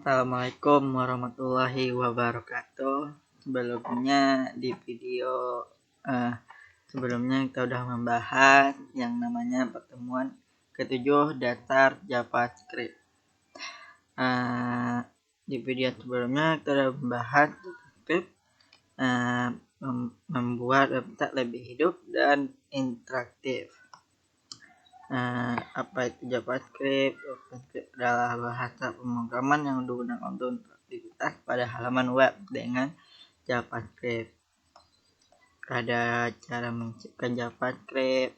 Assalamualaikum warahmatullahi wabarakatuh. Sebelumnya di video sebelumnya kita udah membahas yang namanya pertemuan ketujuh dasar JavaScript. Di video sebelumnya kita udah membahas JavaScript membuat website lebih hidup dan interaktif. Apa itu JavaScript? JavaScript adalah bahasa pemrograman yang digunakan untuk aktivitas pada halaman web dengan JavaScript. Ada cara menciptakan JavaScript.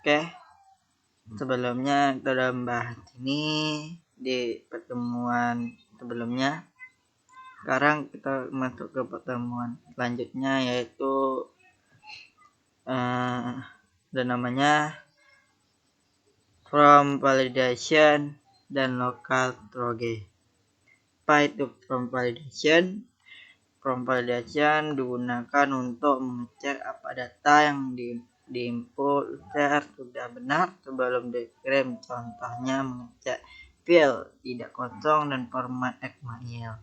Oke. Sebelumnya kita sudah membahas ini di pertemuan sebelumnya. Sekarang kita masuk ke pertemuan selanjutnya, yaitu dan namanya from validation dan local troge. Apa itu from validation? From validation digunakan untuk mengecek apa data yang diinput user sudah benar sebelum dikirim. Contohnya mengecek field tidak kosong dan format XML.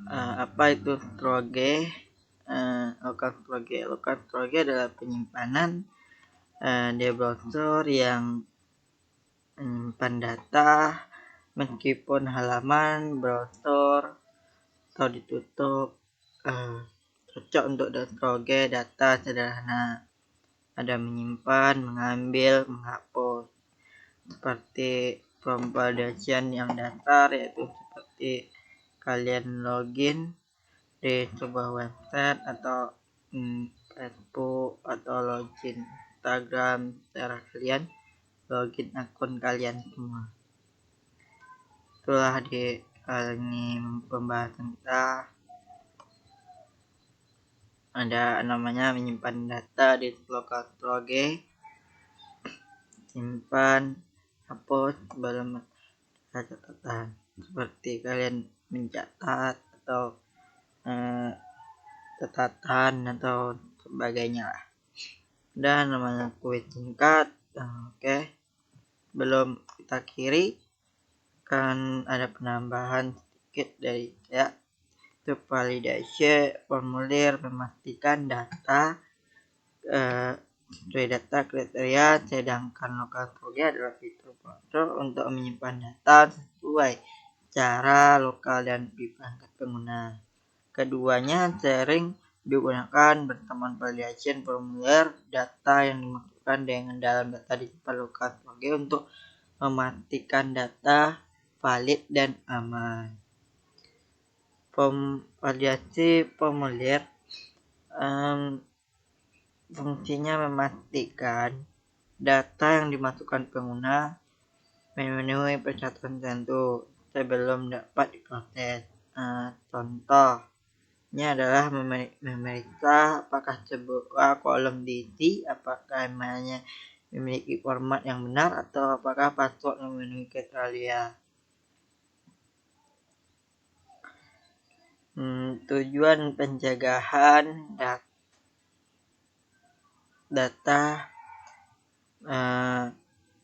Apa itu troge? Local troge adalah penyimpanan di browser yang menyimpan data meskipun halaman browser atau ditutup. Cocok untuk troge data sederhana, ada menyimpan, mengambil, menghapus. Seperti from validation yang dasar, yaitu seperti kalian login di sebuah website atau Facebook atau login Instagram, cara kalian login akun kalian semua. Itulah di ini pembahasan kita. Ada namanya menyimpan data di local troge, simpan, hapus sebelum catatan, seperti kalian mencatat atau catatan atau sebagainya lah. Dan namanya kuis singkat. Oke. Belum kita kiri kan ada penambahan sedikit dari ya, itu validasi formulir memastikan data sesuai data kriteria, sedangkan local troge adalah fitur browser untuk menyimpan data sesuai cara lokal dan di perangkat pengguna. Keduanya sering digunakan bersamaan. Validation formulir data yang dimasukkan dengan dalam data disimpan local troge untuk memastikan data valid dan aman. Validasi formulir fungsinya memastikan data yang dimasukkan pengguna memenuhi persyaratan tertentu sebelum dapat diproses. Contohnya adalah memeriksa apakah sebuah kolom diisi, apakah emailnya memiliki format yang benar, atau apakah password memenuhi kriteria. Tujuan pencegahan data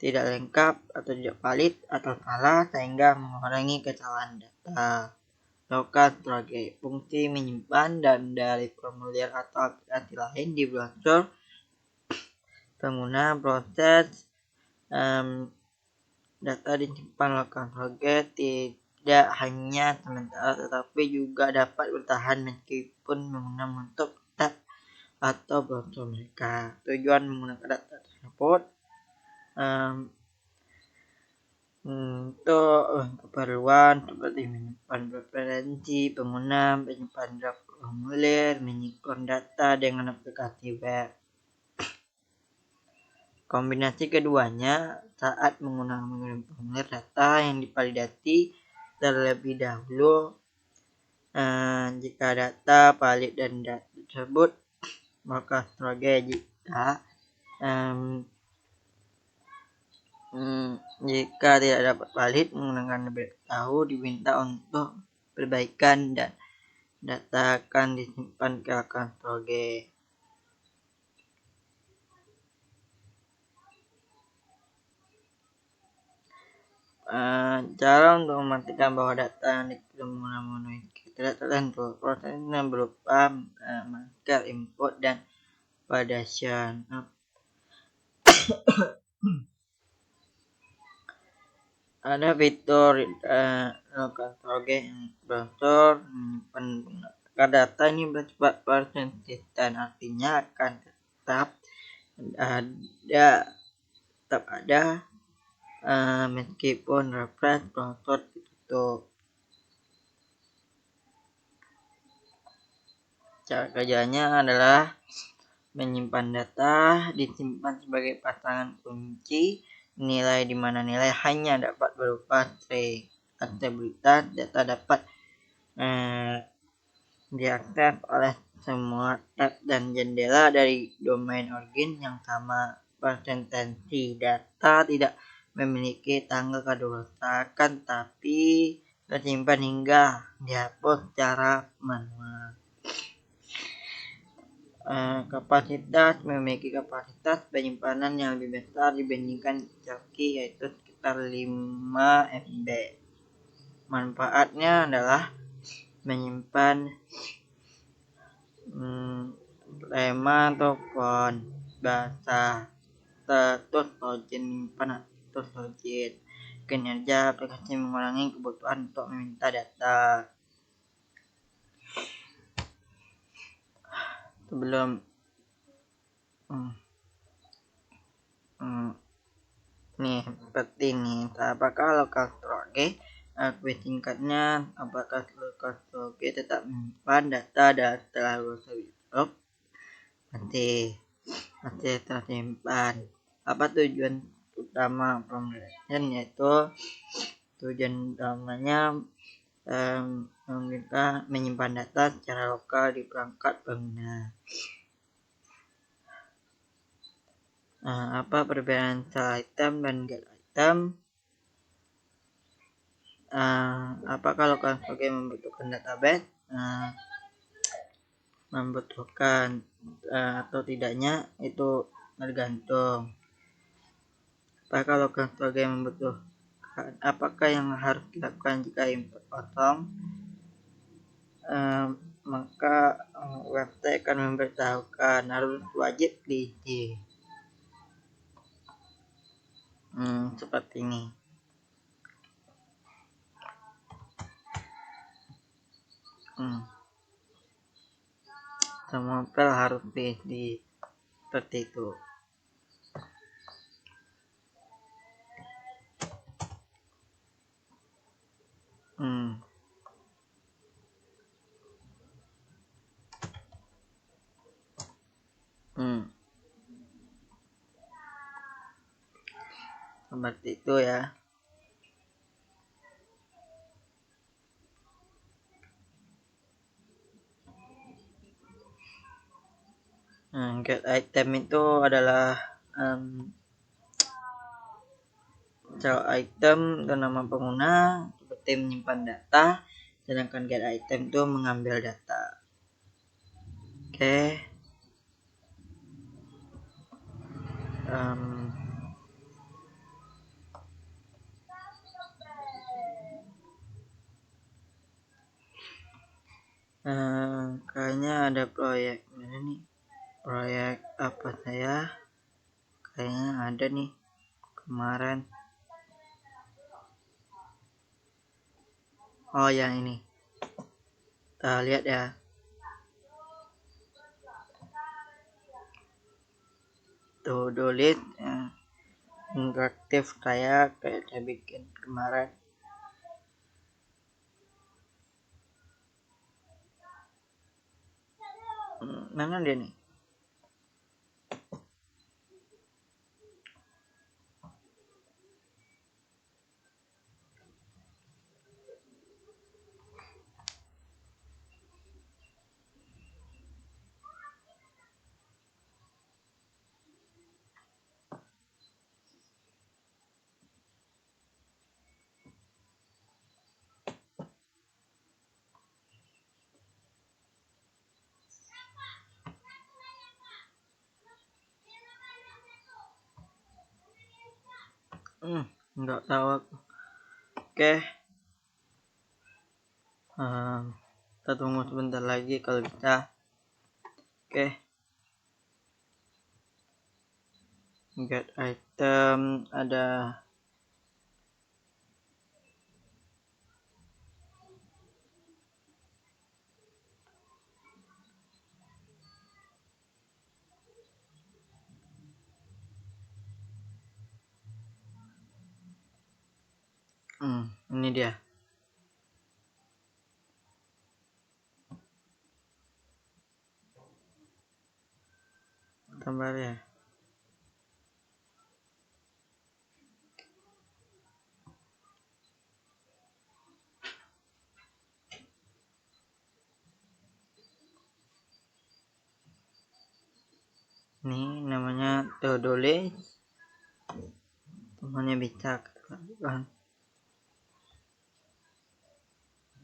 tidak lengkap atau tidak valid atau salah sehingga mengurangi kesalahan data. Local troge fungsi menyimpan dan dari formulir atau aplikasi lain di browser pengguna. Proses data disimpan local troge tidak hanya sementara tetapi juga dapat bertahan meskipun pengguna menutup tab atau browser mereka. Tujuan menggunakan data tersebut untuk keperluan seperti menyimpan preferensi pengguna, menyimpan draft formulir, menyimpan data dengan aplikasi web. Kombinasi keduanya saat menggunakan formulir data yang divalidasi terlebih dahulu. Jika data valid dan data tersebut maka troge jika tidak dapat valid menggunakan beritahu diminta untuk perbaikan dan data akan disimpan ke local troge. Cara untuk memastikan bahwa data yang dikirim memenuhi kriteria tertentu. Prosesnya berupa memastikan input dan validation. Ada fitur local storage browser menyimpan data ini bersifat persisten, artinya akan tetap ada meskipun refresh browser ditutup. Cara kerjanya adalah menyimpan data disimpan sebagai pasangan kunci nilai di mana nilai hanya dapat berupa string. Aksesibilitas data dapat diakses oleh semua tab dan jendela dari domain origin yang sama. Persentensi data tidak memiliki tanggal kadaluarsa tapi tersimpan hingga dihapus secara manual. Kapasitas memiliki kapasitas penyimpanan yang lebih besar dibandingkan Choki, yaitu sekitar 5 MB. Manfaatnya adalah menyimpan lema atau font bahasa status login, menyimpan status login. Kinerja aplikasi mengurangi kebutuhan untuk meminta data. Sebelum nih seperti ini, apakah local storage singkatnya, apakah local storage tetap menyimpan data dan setelah lulus masih tersimpan. Apa tujuan utama pemrograman? Yaitu tujuan utamanya kita menyimpan data secara lokal di perangkat pengguna. Apa perbedaan cell item dan get item? Apakah local storage membutuhkan database? Membutuhkan atau tidaknya itu tergantung. Apakah local storage membutuhkan? Apakah yang harus dilakukan jika input kosong? Maka website akan memberitahukan harus wajib diisi. Seperti ini. Semua file harus diisi seperti itu. Seperti itu ya. Get item itu adalah cell item itu nama pengguna seperti menyimpan data, sedangkan get item itu mengambil data. Oke. Kayaknya ada proyek mana nih? Proyek apa saya? Kayaknya ada nih kemarin. Oh yang ini. Kita lihat ya. To-do list interaktif kayak saya bikin kemarin. Mana dia nih? Nggak tahu aku. Oke, kita tunggu sebentar lagi kalau bisa. Oke, get item ada ini dia. Tambah ya. Ini namanya Teodole, temannya bisa kan.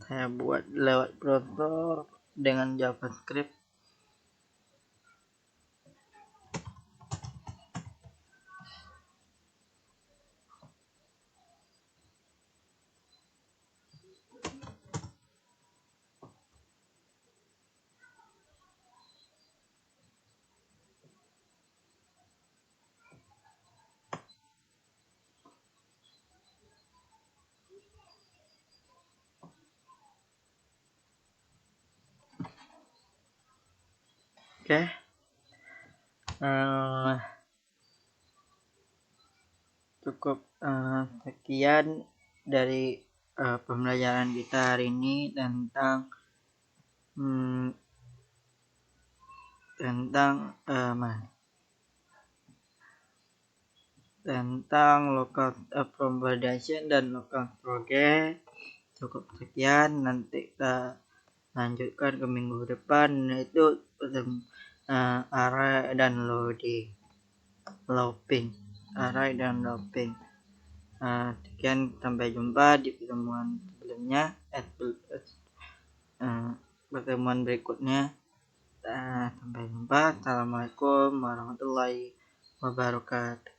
Saya buat lewat browser dengan JavaScript. Oke, cukup sekian dari pembelajaran kita hari ini tentang local from validation dan local progress. Cukup sekian, nanti kita lanjutkan ke minggu depan, yaitu array dan looping. Sekian, sampai jumpa di pertemuan sebelumnya, pertemuan berikutnya. Sampai jumpa. Assalamualaikum warahmatullahi wabarakatuh.